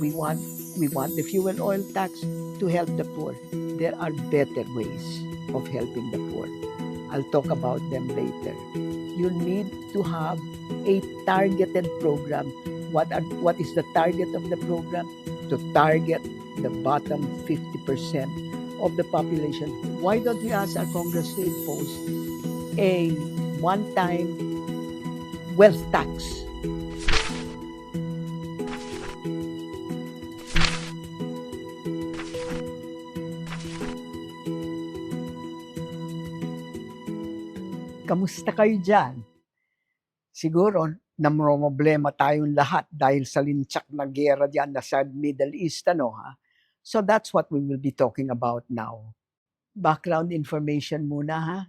we want the fuel oil tax to help the poor. There are better ways of helping the poor. I'll talk about them later. You need to have a targeted program. What is the target of the program? To target the bottom 50% of the population. Why don't we ask our Congress to impose a one-time wealth tax? Kamusta kayo dyan? Siguro, namromoblema tayong lahat dahil sa linchak na gera dyan na sa Middle East, ano ha? So that's what we will be talking about now. Background information muna ha.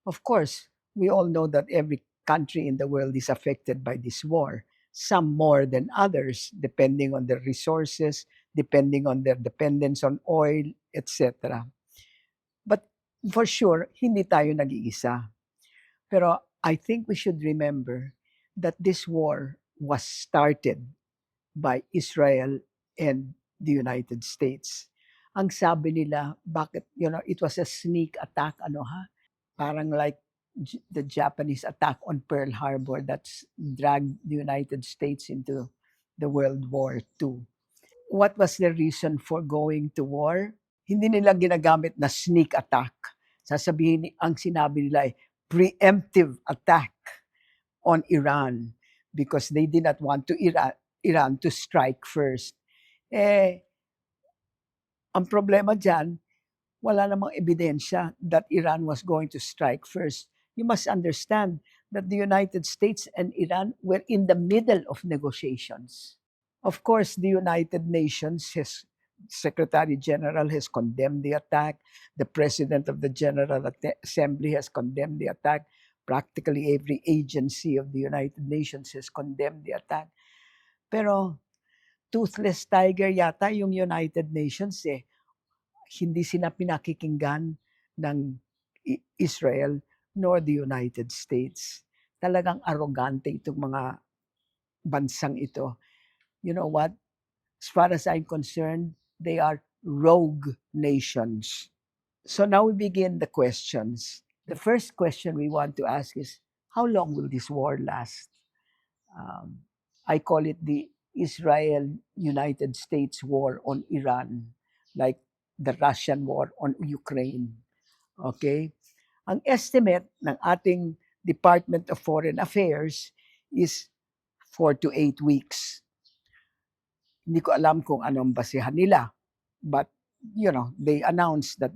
Of course, we all know that every country in the world is affected by this war. Some more than others, depending on their resources, depending on their dependence on oil, etc. But for sure, hindi tayo nag-iisa. Pero I think we should remember that this war was started by Israel and the United States. Ang sabi nila, bakit, it was a sneak attack, Parang like the Japanese attack on Pearl Harbor that's dragged the United States into the World War II. What was the reason for going to war? Hindi nila ginagamit na sneak attack. Sasabihin, ang sinabi nila ay preemptive attack on Iran because they did not want Iran to strike first. Ang problema dyan, wala namang ebidensya that Iran was going to strike first. You must understand that the United States and Iran were in the middle of negotiations. Of course, the United Nations, his Secretary General has condemned the attack. The President of the General Assembly has condemned the attack. Practically every agency of the United Nations has condemned the attack. Pero toothless tiger yata yung United Nations eh. Hindi sila pinakikinggan ng Israel nor the United States. Talagang arrogante itong mga bansang ito. You know what? As far as I'm concerned, they are rogue nations. So now we begin the questions. The first question we want to ask is, how long will this war last? I call it the Israel-United States war on Iran, like the Russian war on Ukraine. Okay? Ang estimate ng ating Department of Foreign Affairs is 4 to 8 weeks. Hindi ko alam kung anong basehan nila. But, they announced that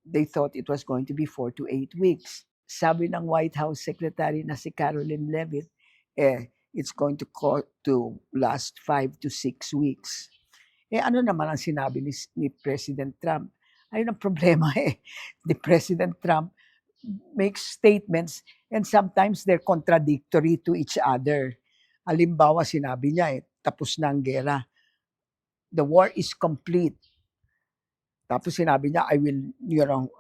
they thought it was going to be 4 to 8 weeks. Sabi ng White House Secretary na si Caroline Leavitt, it's going to last 5 to 6 weeks. Ano naman ang sinabi ni President Trump? Ayun ang problema The President Trump makes statements and sometimes they're contradictory to each other. Halimbawa, sinabi niya tapos na ang gera. The war is complete. Tapos sinabi niya,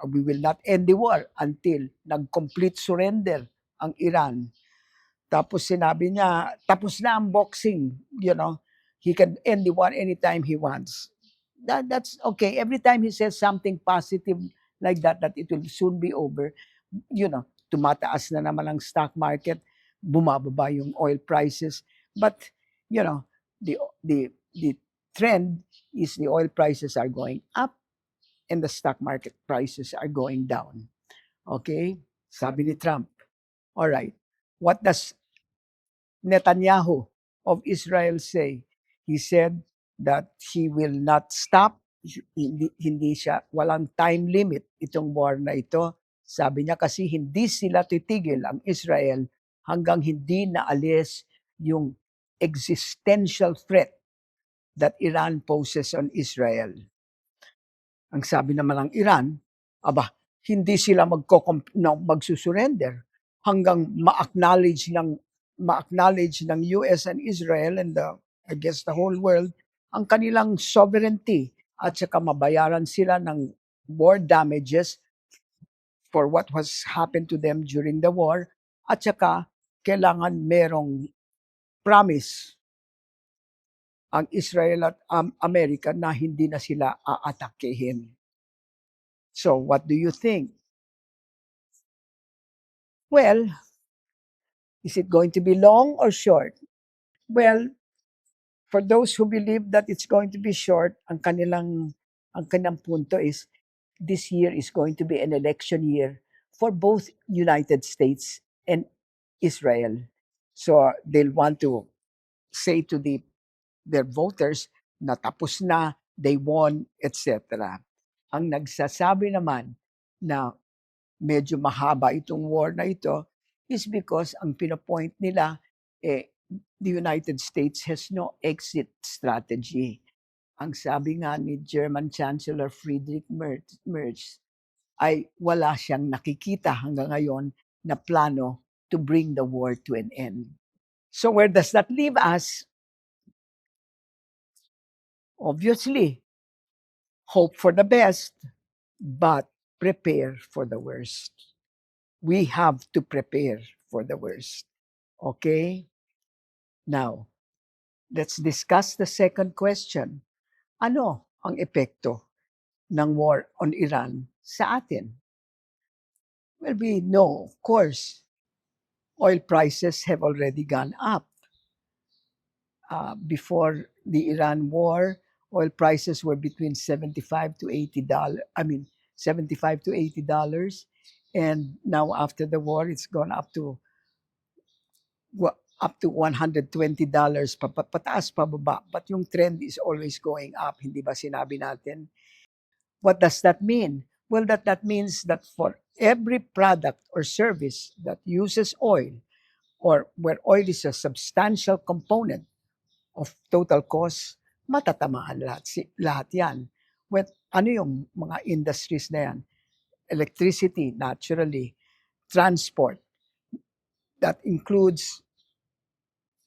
we will not end the war until nag-complete surrender ang Iran. Tapos sinabi niya, tapos na ang boxing, he can end the war anytime he wants. That's okay. Every time he says something positive like that it will soon be over, tumataas na naman ang stock market, bumababa yung oil prices. But, the trend is the oil prices are going up and the stock market prices are going down. Okay? Sabi ni Trump. All right. What does Netanyahu of Israel say? He said that he will not stop. Hindi siya, walang time limit itong war na ito. Sabi niya kasi hindi sila titigil ang Israel hanggang hindi naalis yung existential threat that Iran poses on Israel. Ang sabi naman ng Iran, hindi sila magsusurrender hanggang ma-acknowledge ng US and Israel and I guess the whole world ang kanilang sovereignty at saka mabayaran sila ng war damages for what was happened to them during the war at saka kailangan merong promise ang Israel at Amerika na hindi na sila aatakehin. So, what do you think? Well, is it going to be long or short? Well, for those who believe that it's going to be short, ang kanilang punto is this year is going to be an election year for both United States and Israel. So they'll want to say to their voters na tapos na, they won, etc. Ang nagsasabi naman na medyo mahaba itong war na ito is because ang pinopoint nila, the United States has no exit strategy. Ang sabi nga ni German Chancellor Friedrich Merz ay wala siyang nakikita hanggang ngayon na plano to bring the war to an end. So where does that leave us? Obviously, hope for the best, but prepare for the worst. We have to prepare for the worst. Okay? Now, let's discuss the second question. Ano ang epekto ng war on Iran sa atin? Well, we know, of course, oil prices have already gone up. Before the Iran war, oil prices were between $75 to $80. I mean, $75 to $80. And now after the war, it's gone up to $120, pataas, pababa. But yung trend is always going up, hindi ba sinabi natin? What does that mean? Well, that means that for every product or service that uses oil, or where oil is a substantial component of total cost, matatamaan lahat yan. Ano yung mga industries na yan? Electricity, naturally. Transport, that includes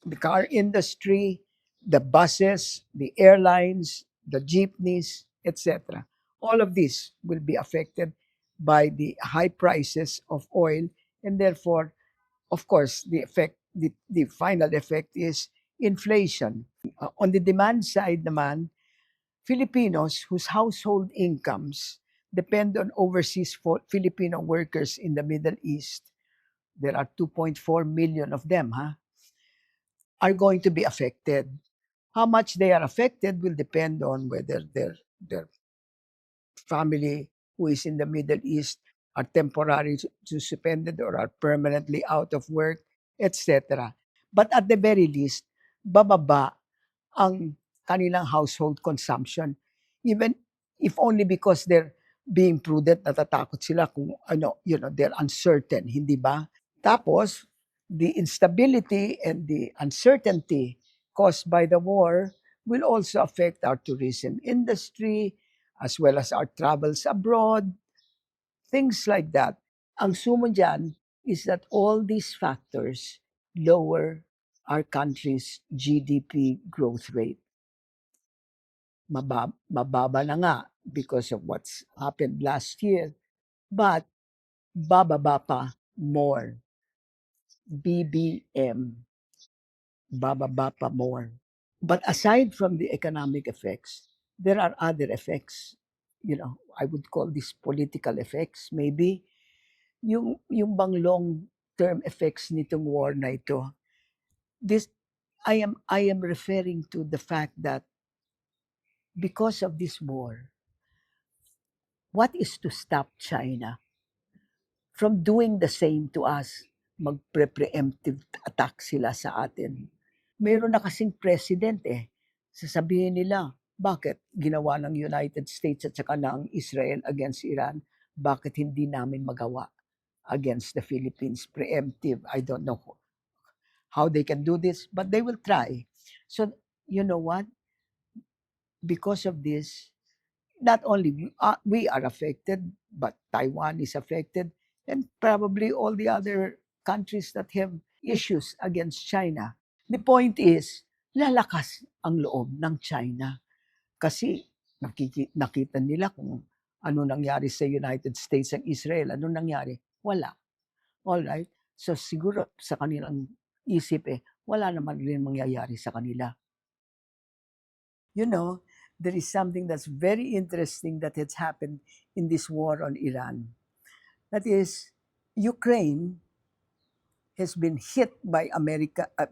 the car industry, the buses, the airlines, the jeepneys, etc. All of these will be affected by the high prices of oil, and therefore, of course, the final effect is inflation. On the demand side naman, Filipinos whose household incomes depend on overseas Filipino workers in the Middle East, there are 2.4 million of them, are going to be affected. How much they are affected will depend on whether their family who is in the Middle East are temporarily suspended or are permanently out of work, etc. But at the very least, bababa ang kanilang household consumption. Even if only because they're being prudent, natatakot sila kung they're uncertain, hindi ba? Tapos, the instability and the uncertainty caused by the war will also affect our tourism industry as well as our travels abroad, things like that. Ang sumo dyan is that all these factors lower our country's GDP growth rate. Mababa na nga because of what's happened last year, but bababa pa more. BBM, bababa pa more. But aside from the economic effects, there are other effects. I would call this political effects. Maybe yung bang long-term effects nitong war na ito. This I am referring to the fact that because of this war, what is to stop China from doing the same to us? Magpre-preemptive attack sila sa atin. Meron na kasing president Sasabihin nila, bakit ginawa ng United States at saka ng Israel against Iran? Bakit hindi namin magawa against the Philippines? Preemptive. I don't know how they can do this, but they will try. So, you know what? Because of this, not only we are affected, but Taiwan is affected, and probably all the other countries that have issues against China. The point is, lalakas ang loob ng China kasi nakita nila kung ano nangyari sa United States and Israel. Ano nangyari? Wala. All right? So siguro sa kanilang isip wala naman rin mangyayari sa kanila. You know, there is something that's very interesting that has happened in this war on Iran. That is, Ukraine has been hit by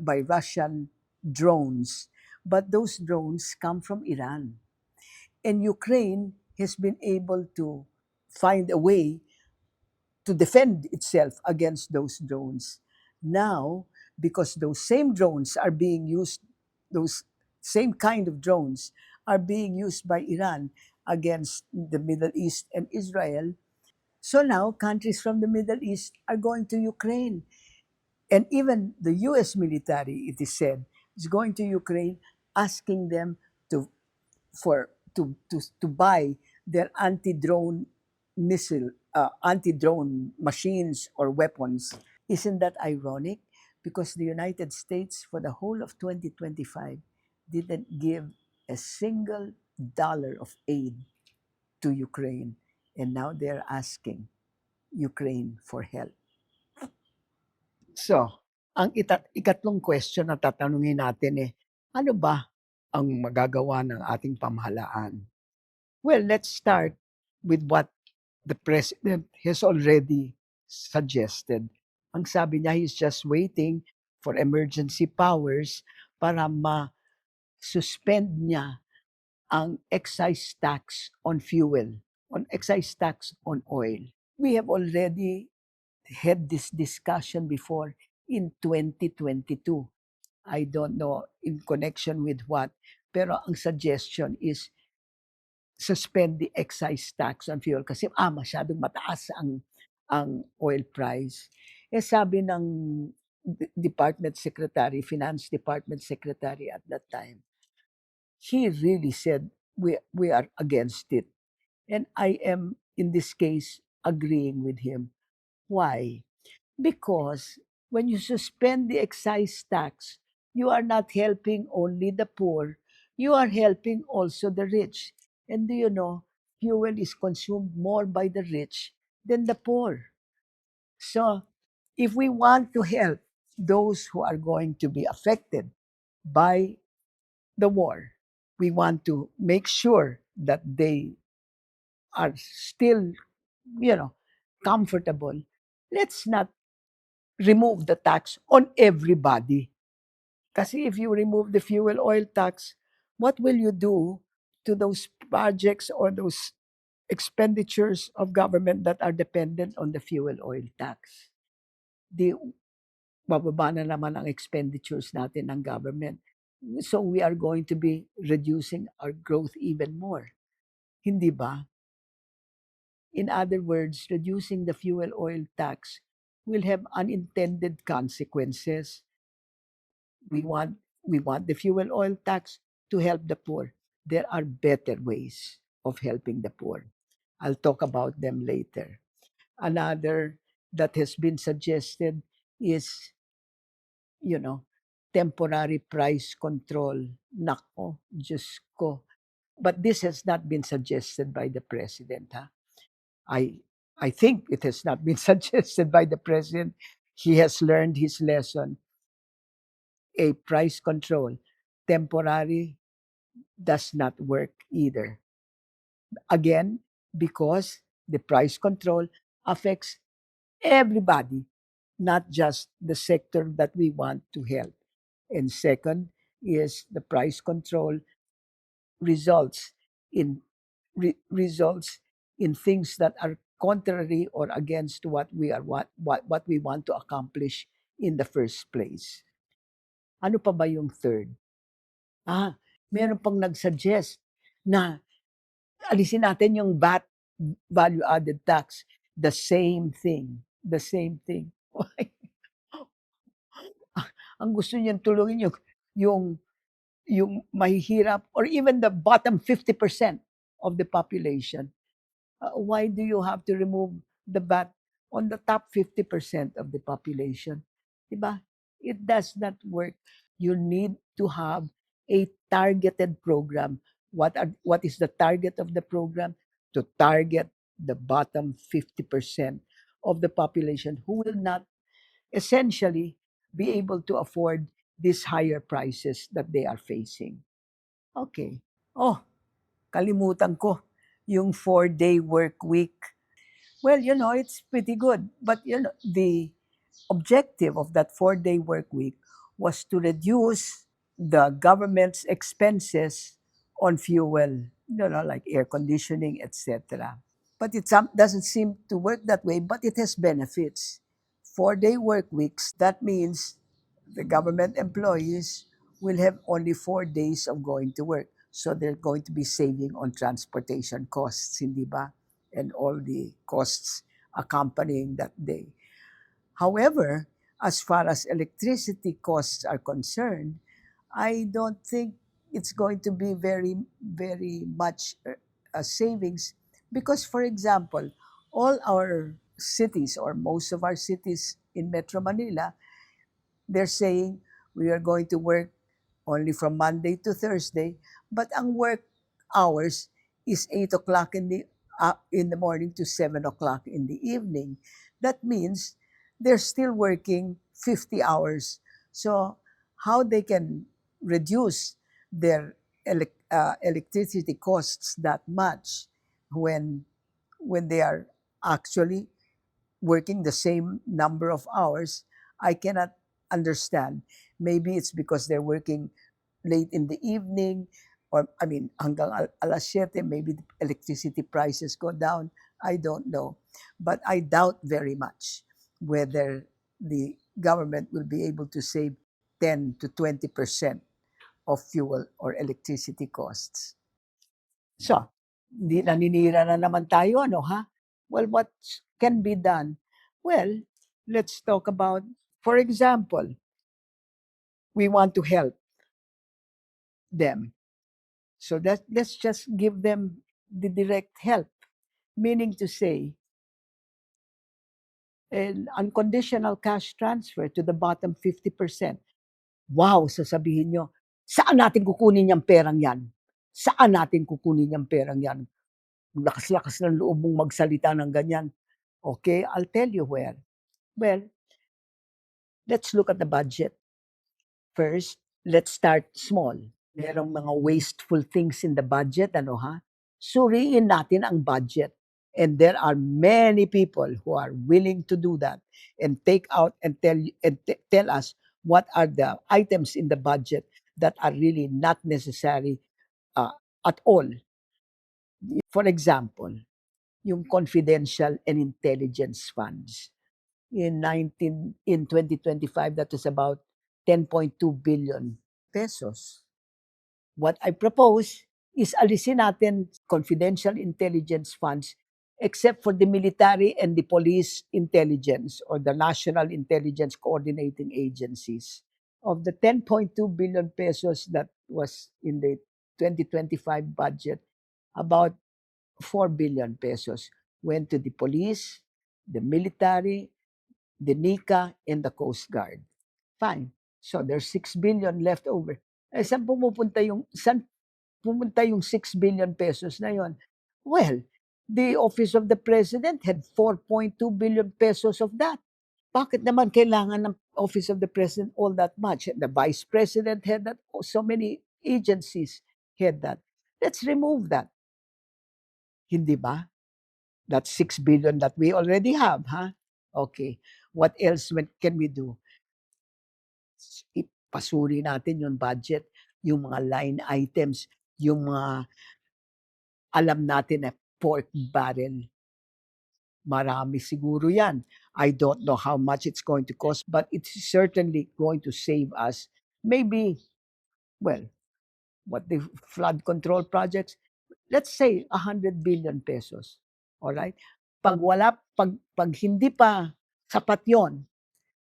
by Russian drones, but those drones come from Iran. And Ukraine has been able to find a way to defend itself against those drones. Now, because those same drones are being used, those same kind of drones are being used by Iran against the Middle East and Israel. So now countries from the Middle East are going to Ukraine. And even the US military, it is said, is going to Ukraine asking them to to buy their anti-drone anti-drone machines or weapons. Isn't that ironic? Because the United States, for the whole of 2025, didn't give a single dollar of aid to Ukraine. And now they're asking Ukraine for help. So, ang ikatlong question na tatanungin natin ano ba ang magagawa ng ating pamahalaan? Well, let's start with what the president has already suggested. Ang sabi niya, he's just waiting for emergency powers para ma-suspend niya ang excise tax on fuel, on excise tax on oil. We have already had this discussion before in 2022. I don't know in connection with what, pero ang suggestion is suspend the excise tax on fuel kasi masyadong mataas ang oil price. Sabi ng Department Secretary, Finance Department Secretary at that time, he really said we are against it. And I am in this case agreeing with him. Why? Because when you suspend the excise tax, you are not helping only the poor, you are helping also the rich. And do you know, fuel is consumed more by the rich than the poor. So, if we want to help those who are going to be affected by the war, we want to make sure that they are still, you know, comfortable. Let's not remove the tax on everybody. Kasi if you remove the fuel oil tax, what will you do to those projects or those expenditures of government that are dependent on the fuel oil tax? Di bababa na naman ang expenditures natin ng government. So we are going to be reducing our growth even more. Hindi ba? In other words, reducing the fuel oil tax will have unintended consequences. We want the fuel oil tax to help the poor. There are better ways of helping the poor. I'll talk about them later. Another that has been suggested is, you know, temporary price control. Nako, Diyos ko. But this has not been suggested by the president. Ha? I I think it has not been suggested by the president. He has learned his lesson. A price control, temporary, does not work either. Again, because the price control affects everybody, not just the sector that we want to help. And second is the price control results in results in things that are contrary or against what we want to accomplish in the first place. Ano pa ba yung third? Meron pang nag-suggest na alisin natin yung VAT, value added tax. The same thing. The same thing. Ang gusto niyan tulungin yung yung mahihirap or even the bottom 50% of the population. Why do you have to remove the VAT on the top 50% of the population? Diba? It does not work. You need to have a targeted program. What is the target of the program? To target the bottom 50% of the population who will not essentially be able to afford these higher prices that they are facing. Okay. Oh, kalimutan ko yung 4-day work week. Well, it's pretty good. But, the objective of that 4-day work week was to reduce the government's expenses on fuel, like air conditioning, etc. But it doesn't seem to work that way, but it has benefits. 4-day work weeks, that means the government employees will have only 4 days of going to work. So they're going to be saving on transportation costs, hindi ba? And all the costs accompanying that day. However, as far as electricity costs are concerned, I don't think it's going to be very, very much savings because, for example, all our cities or most of our cities in Metro Manila, they're saying we are going to work only from Monday to Thursday, but ang work hours is 8 o'clock in the morning to 7 o'clock in the evening. That means they're still working 50 hours. So how they can reduce their electricity costs that much when they are actually working the same number of hours, I cannot understand. Maybe it's because they're working late in the evening, or I mean, hanggang alas 7, maybe the electricity prices go down. I don't know. But I doubt very much whether the government will be able to save 10 to 20% of fuel or electricity costs. So, di naninira na naman tayo, ano ha? Well, what can be done? Well, let's talk about, for example, we want to help them. So let's just give them the direct help, meaning to say, an unconditional cash transfer to the bottom 50%. Wow, sasabihin nyo, saan natin kukunin yung perang yan? Saan natin kukunin yung perang yan? Lakas-lakas ng loob mong magsalita ng ganyan. Okay, I'll tell you where. Well, let's look at the budget. First, let's start small. Merong mga wasteful things in the budget, ano ha? Suriin natin ang budget. And there are many people who are willing to do that and take out and tell us what are the items in the budget that are really not necessary at all. For example, yung confidential and intelligence funds. In 2025, that was about 10.2 billion pesos. What I propose is alisin natin confidential intelligence funds except for the military and the police intelligence or the national intelligence coordinating agencies. Of the 10.2 billion pesos that was in the 2025 budget, about 4 billion pesos went to the police, the military, the NICA, and the Coast Guard. Fine. So there's 6 billion left over. Eh, saan pumunta yung 6 billion pesos na yon? Well, the Office of the President had 4.2 billion pesos of that. Bakit naman kailangan ng Office of the President all that much? The Vice President had that. So many agencies had that. Let's remove that. Hindi ba? That's 6 billion that we already have, huh? Okay. What else can we do? Ipasuri natin yung budget, yung mga line items, yung mga alam natin na pork barrel. Marami siguro yan. I don't know how much it's going to cost, but it's certainly going to save us maybe, well, what the flood control projects, let's say 100 billion pesos. All right? Pag hindi pa sapat yon,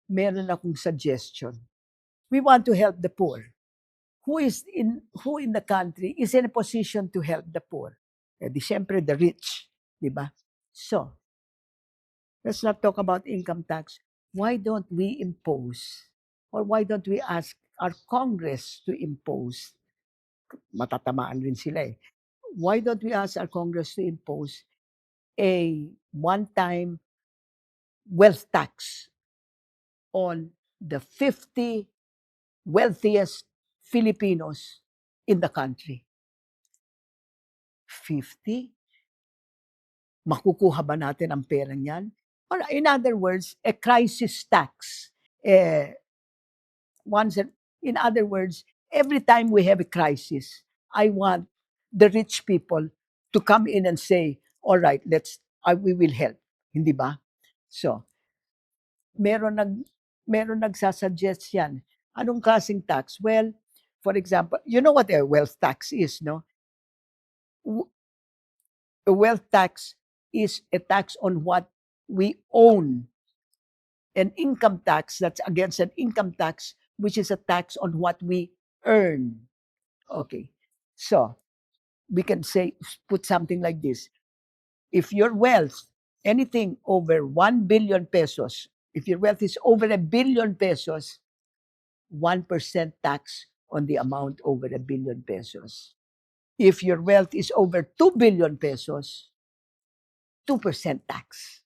meron akong suggestion. We want to help the poor. Who in the country is in a position to help the poor? Eh di syempre the rich, di ba? So, let's not talk about income tax. Why don't we impose or why don't we ask our Congress to impose? Matatamaan rin sila eh. Why don't we ask our Congress to impose a one-time wealth tax on the 50 wealthiest Filipinos in the country? 50? Makukuha ba natin ang pera niyan? Or in other words, a crisis tax. Eh, once, in other words, every time we have a crisis, I want the rich people to come in and say, all right, we will help. Hindi ba? So, meron nag meron nagsasuggest yan. Anong klaseng tax? Well, for example, you know what a wealth tax is, no? A wealth tax is a tax on what we own. An income tax, that's against an income tax, which is a tax on what we earn. Okay. So, we can say, put something like this. If your wealth, anything over 1 billion pesos, if your wealth is over 1 billion pesos, 1% tax on the amount over 1 billion pesos. If your wealth is over 2 billion pesos, 2% tax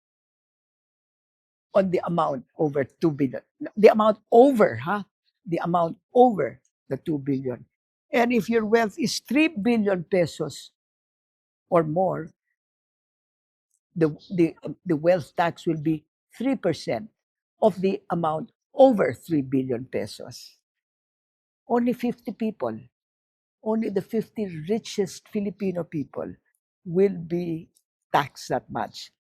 on the amount over 2 billion. The amount over, The amount over the 2 billion. And if your wealth is 3 billion pesos or more, the wealth tax will be 3% of the amount over 3 billion pesos. Only 50 people, only the 50 richest Filipino people will be taxed that much.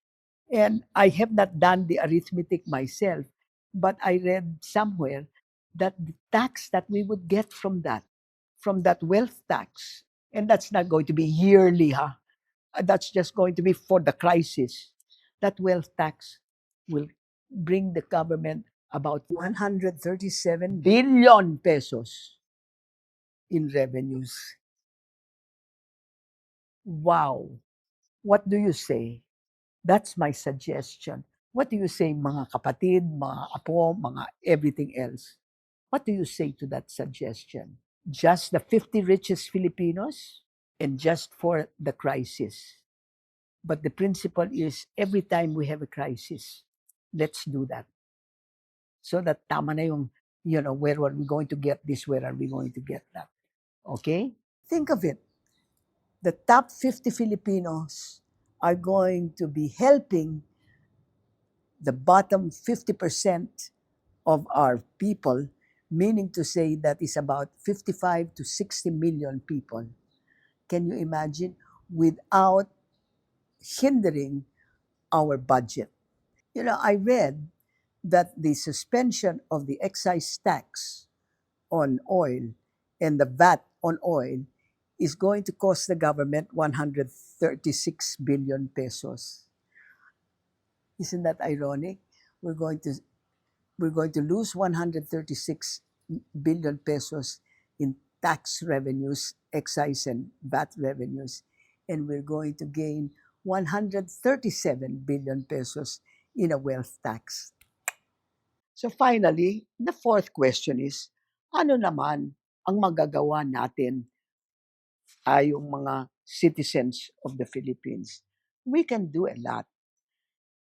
And I have not done the arithmetic myself, but I read somewhere that the tax that we would get from that wealth tax, and that's not going to be yearly, that's just going to be for the crisis. That wealth tax will bring the government about 137 billion pesos in revenues. Wow. What do you say? That's my suggestion. What do you say, mga kapatid, mga apo, mga everything else? What do you say to that suggestion? Just the 50 richest Filipinos and just for the crisis. But the principle is every time we have a crisis, let's do that. So that tama na yung, where are we going to get this? Where are we going to get that? Okay? Think of it. The top 50 Filipinos are going to be helping the bottom 50% of our people, meaning to say that is about 55 to 60 million people. Can you imagine? Without hindering our budget. I read that the suspension of the excise tax on oil and the VAT on oil is going to cost the government 136 billion pesos. Isn't that ironic? We're going to lose 136 billion pesos in tax revenues, excise and VAT revenues, and we're going to gain 137 billion pesos in a wealth tax. So finally, the fourth question is, ano naman ang magagawa natin yung mga citizens of the Philippines? We can do a lot,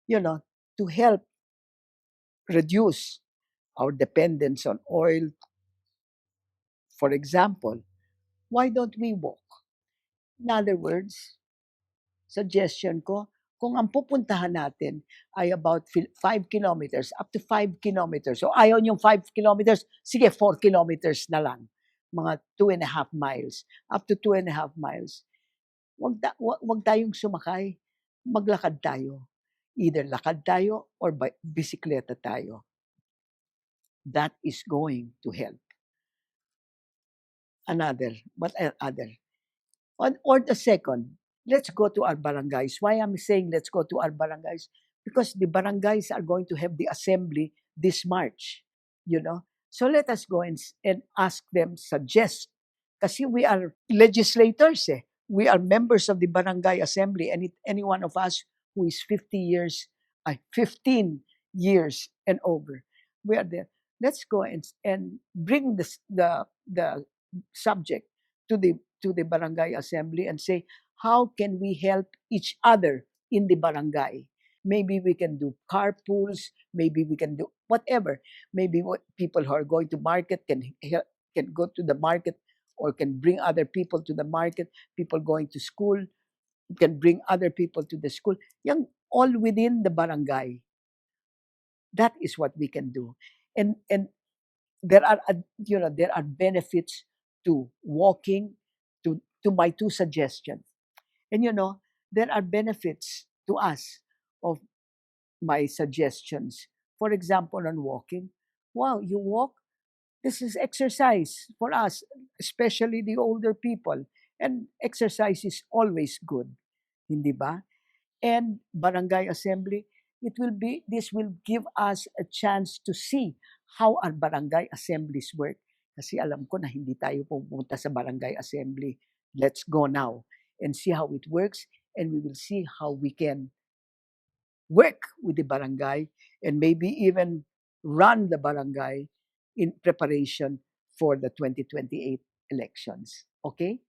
to help reduce our dependence on oil. For example, why don't we walk? In other words, suggestion ko, kung ang pupuntahan natin ay about 5 kilometers, up to 5 kilometers, so ayaw yung 5 kilometers, sige, 4 kilometers na lang, mga 2.5 miles, up to 2.5 miles, wag tayong sumakay, maglakad tayo. Either lakad tayo or bisikleta tayo. That is going to help. Other? Or the second, let's go to our barangays. Why I'm saying let's go to our barangays? Because the barangays are going to have the assembly this March, So let us go and ask them, suggest. Kasi we are legislators, eh. We are members of the barangay assembly, and any one of us who is 15 years and over, we are there. Let's go and bring the subject to the barangay assembly and say, how can we help each other in the barangay? Maybe we can do carpools, maybe we can do whatever. Maybe what people who are going to market can go to the market or can bring other people to the market, people going to school. You can bring other people to the school. Yang all within the barangay. That is what we can do. And there are there are benefits to walking, to my two suggestions. And there are benefits to us of my suggestions. For example, on walking, wow, you walk, this is exercise for us, especially the older people. And exercise is always good, hindi ba? And barangay assembly, this will give us a chance to see how our barangay assemblies work. Kasi alam ko na hindi tayo pupunta sa barangay assembly. Let's go now and see how it works, and we will see how we can work with the barangay and maybe even run the barangay in preparation for the 2028 elections. Okay?